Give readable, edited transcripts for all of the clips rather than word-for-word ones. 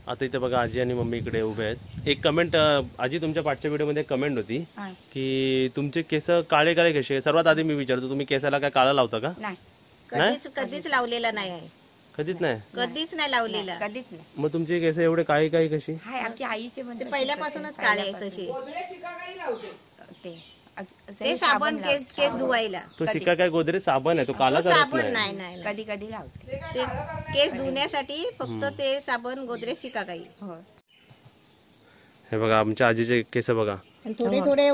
आता इथे बघा आजी आणि मम्मी इकडे उभे आहेत. एक कमेंट आजी तुमच्या पाठच्या व्हिडिओमध्ये कमेंट होती की तुमचे केस काळे काळे कसे. सर्वात आधी मी विचारतो तुम्ही केसाला काय काळा लावता का? नाही, कधीच लावलेला नाही आहे. कधीच नाही? कधीच नाही लावलेला. कधीच नाही. मग तुमचे केस एवढे काळे काळे कशी? आमच्या आईचे म्हणजे पहिल्यापासूनच काळे आहेत तसे. ते साबण केस धुवायला. तो शिका काय गोदरेज साबण आहे तो काला करत साबण नाही. कधी कधी लावते ते केस धुण्यासाठी फक्त ते साबण गोदरेज शिका काही. हे बघा आमच्या आजीचे केस बघा थोडे थोडे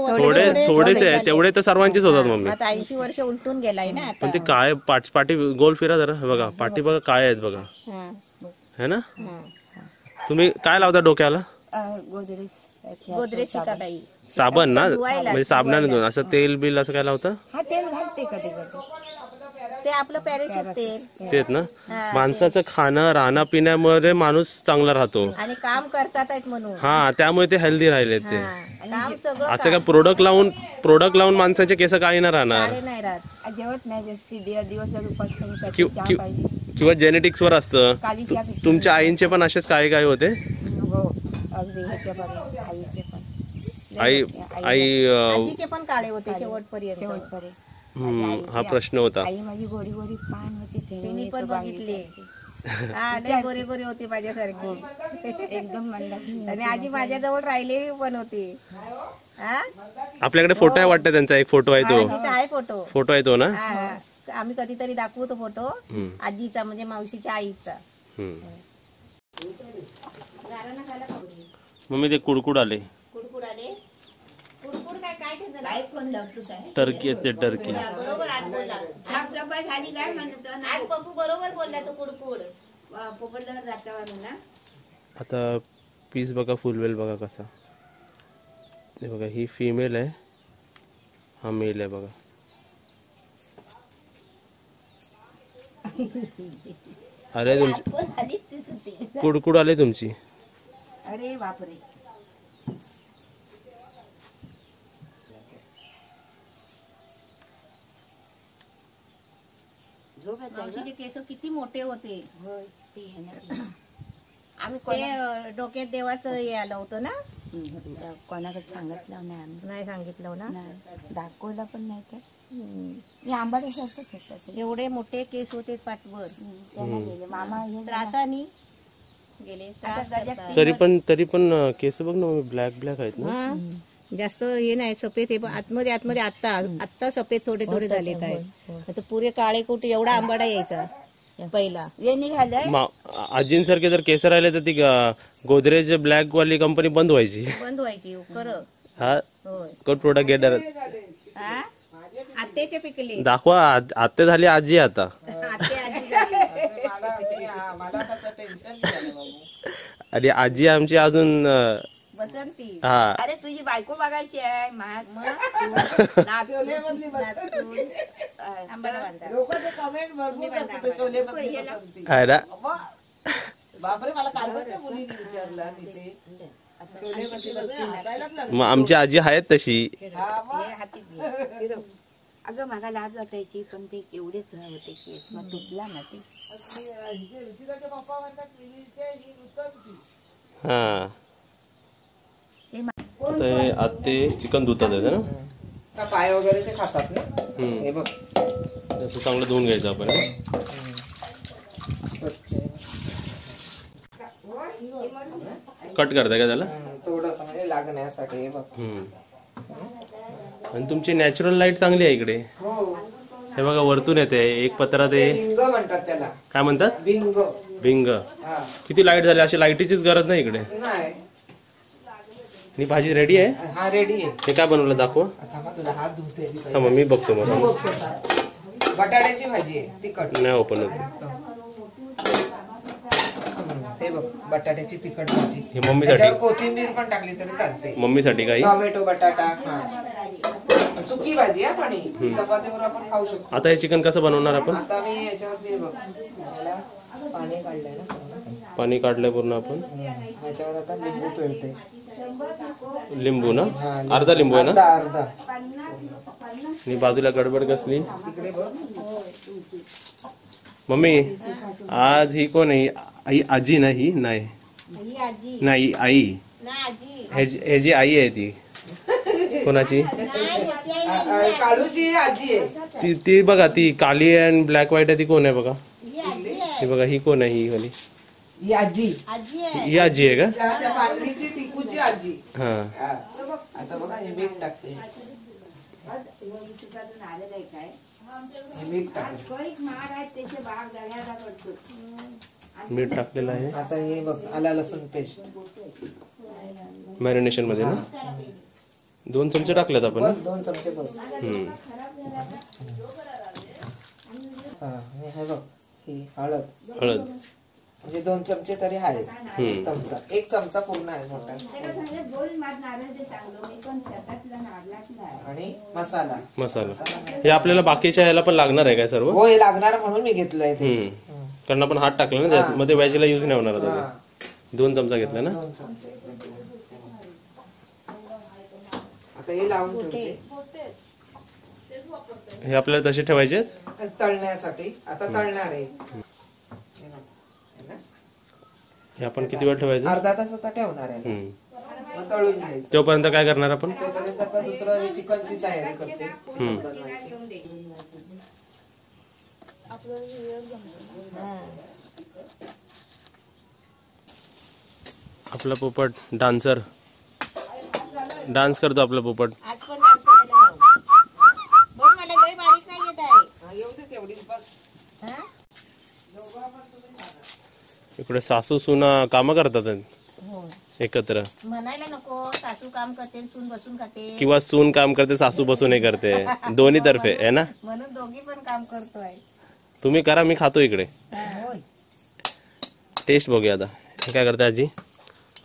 थोडेसे आहे तेवढे तर सर्वांचेच होतात मम्मी. आता 80 वर्ष उलटून गेलाय ना. पण ते काय पाठी गोल फिरा जरा. बघा पाठी बघा काय आहेत बघा है ना. तुम्ही काय लावता डोक्याला? गोदरेज शिका काही. साबण ना म्हणजे साबणाने धुवून असं तेल बिल असं काय लावता? तेल घालते कधी कधी. ते आपलं पॅराशूट तेल तेच ना. माणसाचं खाणं राहणं पिण्यामुळे माणूस चांगला राहतो आणि काम करतात म्हणून. हा त्यामुळे ते हेल्दी राहिले ते. काम सगळं असं काय प्रोडक्ट लावून माणसाचे केस काही नाही राहणार. नाही राहत. जेवत नाही जास्ती दिवस किंवा जेनेटिक्स वर असतं. तुमच्या आईंचे पण असेच काय होते? आईचे पण काळे होते शेवटपर्यंत. हा प्रश्न होता. आई माझी गोरी गोरी पान होती त्यांनी पण बघितले. गोरे गोरे होते माझ्यासारखे एकदम. आणि आजी माझ्याजवळ राहिलेली पण होती. आपल्याकडे फोटो आहे वाटतं त्यांचा. एक फोटो आहे तो. आहे फोटो आहे तो ना. आम्ही कधीतरी दाखवू तो फोटो आजीचा म्हणजे मावशीच्या आईचा. मम्मी ते कुडकुड आले. टर्की येते टर्की. बरोबर आज बोलला. आज पप्पू बरोबर बोलला तो कुडकुड. आता पीस बघा फुलवेल बघा कसा. हे बघा ही फिमेल आहे हा मेल आहे बघा. अरे तुमची कुडकुड आले तुमची. अरे बापरे. मावशीचे केस किती मोठे होते. आम्ही डोक्यात देवाचं हे आलं होतं ना. कोणाकडे सांगितलं नाही सांगितलं ना. दाखवलं पण नाही. तर मी आंबाड्यासारखंच होतं. एवढे मोठे केस होते पाठवर. मामा त्रासानी गेले. तरी पण केस बघ ना ब्लॅक आहेत ना. जास्त हे नाही सफेद. हे आतमध्ये आता सफेद थोडे थोडे झाले. काय आता पुरे काळे कुठे एवढा आंबाडा यायचा पहिला. आजींसारखे जर केस राहिले तर ती गोदरेज ब्लॅक वाली कंपनी बंद व्हायची खरं. हा कोण प्रोडक्ट घेणार? आत्याचे पिकले दाखवा. आत्या झाली आजी आता. आणि आजी आमची अजून बसंती. अरे तुझी बायको बघायची आहे. मग आमची आजी आहेत तशी. अगं मागा लाज वाटायची पण ते एवढेच होते केस मग तुटला ना ते. हा आते चिकन धुतात आहे ना. पाय वगैरे ते खातात ना. हे बघ असं चांगलं धुवून घ्यायचं आपण. कट करताय का त्याला थोडस म्हणजे लागण्यासाठी. हे बघ. आणि तुमची नॅचरल लाईट चांगली आहे इकडे. हे बघा वरतून येते एक पत्रा. ते भिंग म्हणतात त्याला. काय म्हणतात? भिंग. किती लाईट झाली. अशी लाईटीचीच गरज नाही इकडे. ही भाजी रेडी आहे. हा रेडी आहे. हे काय बनवलं दाखवा. तुला हात धुते. थांबा मी बघतो. मला बटाट्याची भाजी आहे तिखट. नाही ओपन होते. हे बघ बटाट्याची तिखट भाजी. ही मम्मीसाठी. कोथिंबीर पण टाकली तरी चालते. मम्मीसाठी काही टोमॅटो बटाटा. सुकी भाजी आहे पण चपातीवर आपण खाऊ शकतो. आता हे चिकन कसं बनवणार आपण? आता मी याच्यावरती बघ पाणी काढलंय ना. पाणी काढलंय पूर्ण आपण. याच्यावर आता लिंबू पिळते. लिंबू ना. अर्धा लिंबू आहे ना. अर्धा. आणि बाजूला गडबड कसली. तिकडे बघ मम्मी आज ही कोण आहे? ही आजी ना. ही नाही ही आजी नाही आई, ना आजी ह्याची आई आहे ती. कोणाची? काळूची आजी आहे. ती बघा, ती काली अँड ब्लॅक व्हाईट आहे ती कोण आहे बघा. ही आजी आहे. ही बघा, ही कोण आहे? ही वाली ही आजी आजी आहे. ही आजी आहे का? त्या पांढरीची टिकूची आजी. हा. हा. आता बघा हे मीठ टाकते. हे मीठ टाकते. मीठ टाकलेलं आहे आता हे बघ आला लसूण पेस्ट मॅरिनेशन मध्ये ना. 2 चमचे टाकलेत आपण. बस 2 चमचे बस. हा हे बघ ही हळद हळद म्हणजे 2 चमचे तरी आहे. 1 चमचा पूर्ण आहे मोठा. आणि मसाला हे आपल्याला बाकीच्या ह्याला पण लागणार आहे काय सर्व? हो हे लागणार म्हणून मी घेतलंय ते. कारण आपण हात टाकला ना त्यात, मध्ये व्हेजला यूज नाही होणार आता. 2 चमचा घेतला ना. 2 चमचे. आता हे लावून ठेवते. हे आपल्याला तसे ठेवायचे तळण्यासाठी. आता तळणार आहे. हे आपण किती वेळ ठेवायचं? अर्धा तास आता ठेवणार आहे. मग तळून घ्यायचं. तोपर्यंत काय करणार आपण? तोपर्यंत आता दुसरं चिकनची तयारी करते. चिकन बनवायची. आपला पोपट डान्सर डान्स करतो. आपला पोपट आज पण डान्स करायला लावू. बघ मला लय बारीक नाही येत आहे. येऊ दे तेवढी बस. हा? इकडे सासू सुना कामं करतात हो. एकत्र. म्हणायला नको सासू काम करते सून बसून खाते. किंवा सून काम करते सासू बसून हे करते. दोन्ही तर्फे आहे ना. म्हणून दोघी पण काम करतोय. तुम्ही करा, मी खातो इकडे. होय. टेस्ट बघूया आता. हे काय करते आजी?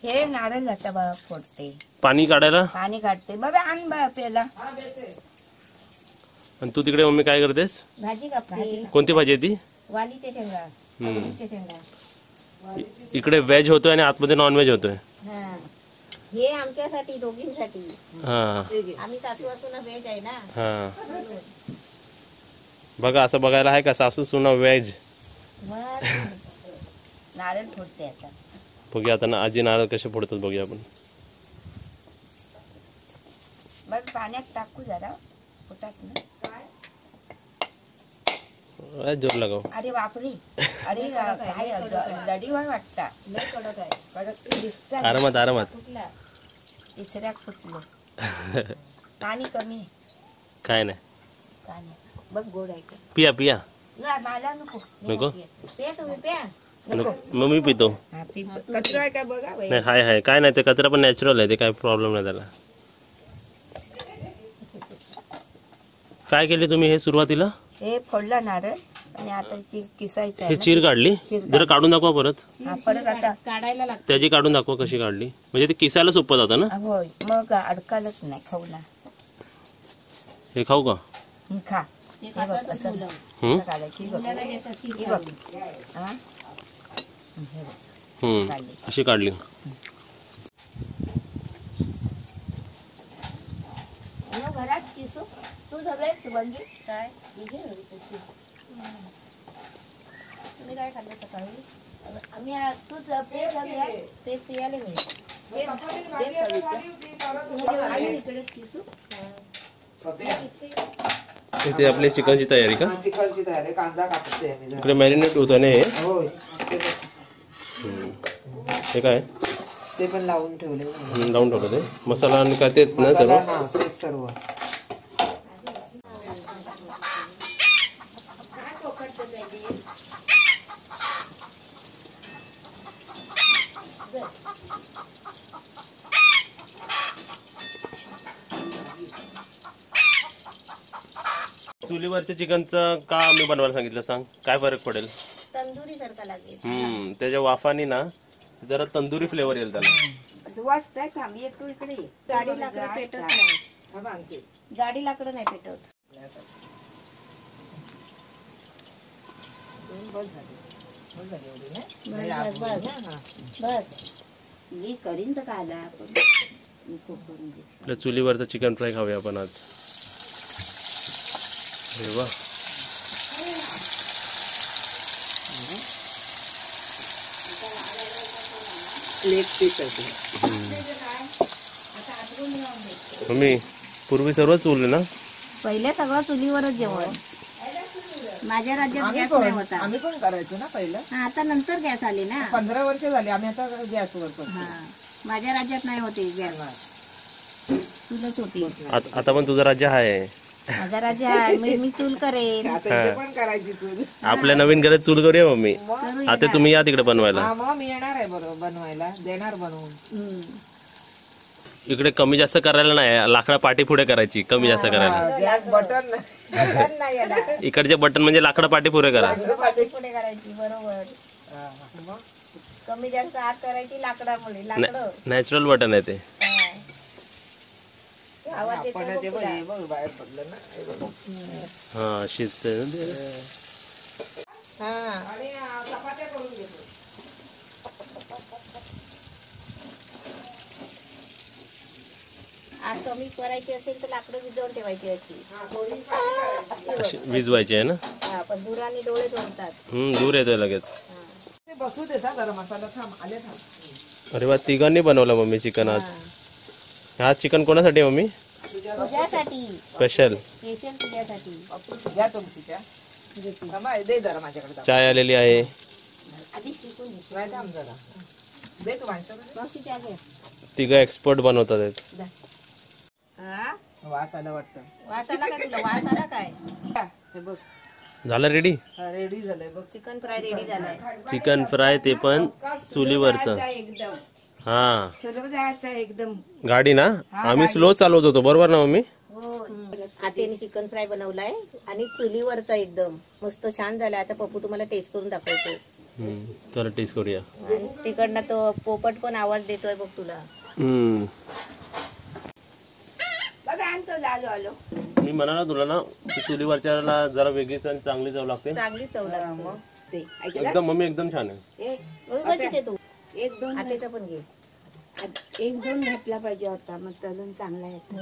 हे नारळ जाता बाबा फोडते, पाणी काढायला. पाणी काढते बाबा. आण बा पेला. आणि तू तिकडे मम्मी काय करतेस? भाजी कापते. कोणती भाजी आहे ती? वालीचे शेंगा. वालीचे शेंगा. इकडे व्हेज होतोय आणि आतमध्ये नॉन व्हेज होतोय. हा. हे आमच्यासाठी दोघींसाठी. हा आम्ही सासू असून व्हेज आहे ना. हा. बघा असं बघायला आहे का सासू सुना व्हेज. मग नारळ फोडते आता. बघूया आता ना आजी नारळ कसे फोडतात बघूया आपण. बघ पाण्यात टाकू जरा पोटात ना. जोर लगाव. अरे बापरी. अरे काय लढी व्हाय वाटता. लय कडक आहे. कडक दिसतात. आरामात आरामात. फुटला. तिसऱ्या फुटलो. पाणी कमी. काय नाही. पाणी बघ गोड आहे का. पिया पिया. नाही मला नको. नको. प्या तुम्ही प्या. मग मी पितो. कचरा आहे का बघा बाई. नाही हाय हाय काय नाही. ते कचरा पण नॅचरल आहे. ते काय प्रॉब्लेम नाही त्याला. काय केले तुम्ही हे सुरुवातीला? हे फोडला नारळ आणि आता ती किसायचं हे आहे चीर काढली. जरा काढून दाखवा परत. ना. परत आता काढायला लागतं. त्याची काढून दाखवा कशी काढली. म्हणजे ते किसायला सोपं जातं ना. होय मग अडकालच नाही खाऊ ना. हे खाऊ का? खा. हे हे बघ खातात असं मुलं. असं काढायची. बघ. मुलाला देतात हे शिरकावून. बघ. हा? हे बघ. अशी काढली. मग घरात किसू तू सगळे सुगंधी काय घे घरी कशी. तुम्ही काय खाल्लं सकाळी? आम्ही तूच पे सगळ्या पेज पियाले मी. इकडे किसू. इथे आपली चिकनची तयारी का? चिकनची तयारी. कांदा कापते आम्ही जरा. इकडे मॅरिनेट होत आहे ना हे. होय हे काय ते पण लावून ठेवले. लावून ठेवलं ते मसाला आणि काय तेच ना सर्व. हा तेच सर्व. चुलीवरच्या चिकनचं का मी बनवायला सांगितलं सांग? काय फरक पडेल? तंदुरी सारखा लागेल. त्याच्या वाफानी ना जरा तंदुरी फ्लेवर येईल त्याला. वाजताय का आम्ही येतो इकडे. गाडी लाकडं पेटत नाही. गाडी लाकडं नाही पेटत. बस मी करीन तर काय आला आपल्या चुलीवरचं चिकन फ्राय खाऊया आपण आज. अरे वा. लेग पीस आहे ते. मम्मी पूर्वी सर्व चूल आहे ना? पहिले सगळं चुलीवरच जेवण. माझ्या राज्यात गॅस नाही होता. आम्ही पण करायचो ना पहिलं. हा, आता नंतर गॅस आले ना. 15 वर्ष झाली आम्ही आता गॅसवर करतो. हा, माझ्या राज्यात नाही होते गॅस, चूलच होती. आता पण तुझं राज्य आहे. माझा राज्य आहे, मी चूल करेन. आता इथे पण करायची चूल. आपल्या नवीन घरात चूल करूया मम्मी. आता तुम्ही या तिकडे बनवायला. हा मग मी येणार आहे बरोबर बनवायला, देणार बनवून. इकडे कमी जास्त करायला नाही, लाकडा पाठी पुढे करायची, कमी जास्त करायला. गॅस बटन नाही याला. इकडचे बटन म्हणजे लाकडा पाठी पुढे करा. पाठी पुढे करायची, बरोबर. कमी जास्त आत करायची लाकडामुळे. लाकडं नॅचरल बटन आहे ते. आवाज येतो बघ तुला. बाहेर पडलं ना. हा शिजते ना ते. हा, आणि चपात्या करून घेतो. आग कमी करायची असेल तर लाकडं विजवून ठेवायची अशी. अशी विजवायची आहे ना? हा, पण धुराने डोळे जोडतात. दूर येतोय लगेच. ते बसू देता गरम मसाला. थांब आले थांब. अरे वा, तिघांनी बनवला मम्मी चिकन आज. हा चिकन कोणासाठी मम्मी? तुझ्यासाठी स्पेशल. स्पेशल तुझ्यासाठी. घ्या तुमची त्या. थांबा, दे जरा माझ्याकडे. चाय आलेली आहे. आधी शिकून घे. नाही थांब जरा. दे तू माझ्याकडे. मावशी चहा घे. तिघं एक्सपर्ट बनवतात आहेत. हा, वास आला वाटतं. वास आला का तुला? वास आला काय? हे बघ झालं रेडी? रेडी झालंय बघ. चिकन फ्राय रेडी झालाय. चिकन फ्राय ते पण चुलीवरचं. एकदम हा सुरू जायचा एकदम. गाडी ना आम्ही स्लो चालवत होतो, बरोबर ना मम्मी? आत्याने चिकन फ्राय बनवलाय आणि चुलीवरचा एकदम मस्त छान झालाय. आता पप्पू तुम्हाला टेस्ट करून दाखवतो. चला टेस्ट करूया. आणि तिकडनं तो पोपट पण आवाज देतोय बघ तुला. बघा आमचं झालो आलो. मी म्हणाला तुला ना की चुलीवरच्या जरा वेगळीच आणि चांगली चव लागते. चांगली चव लागते. मग ते ऐकलं. एकदम मम्मी एकदम छान आहे. बघितलं ते तू. एक दोन आत्याचा पण घे. एक दोन घातला पाहिजे होता, मग तळून चांगला येतो.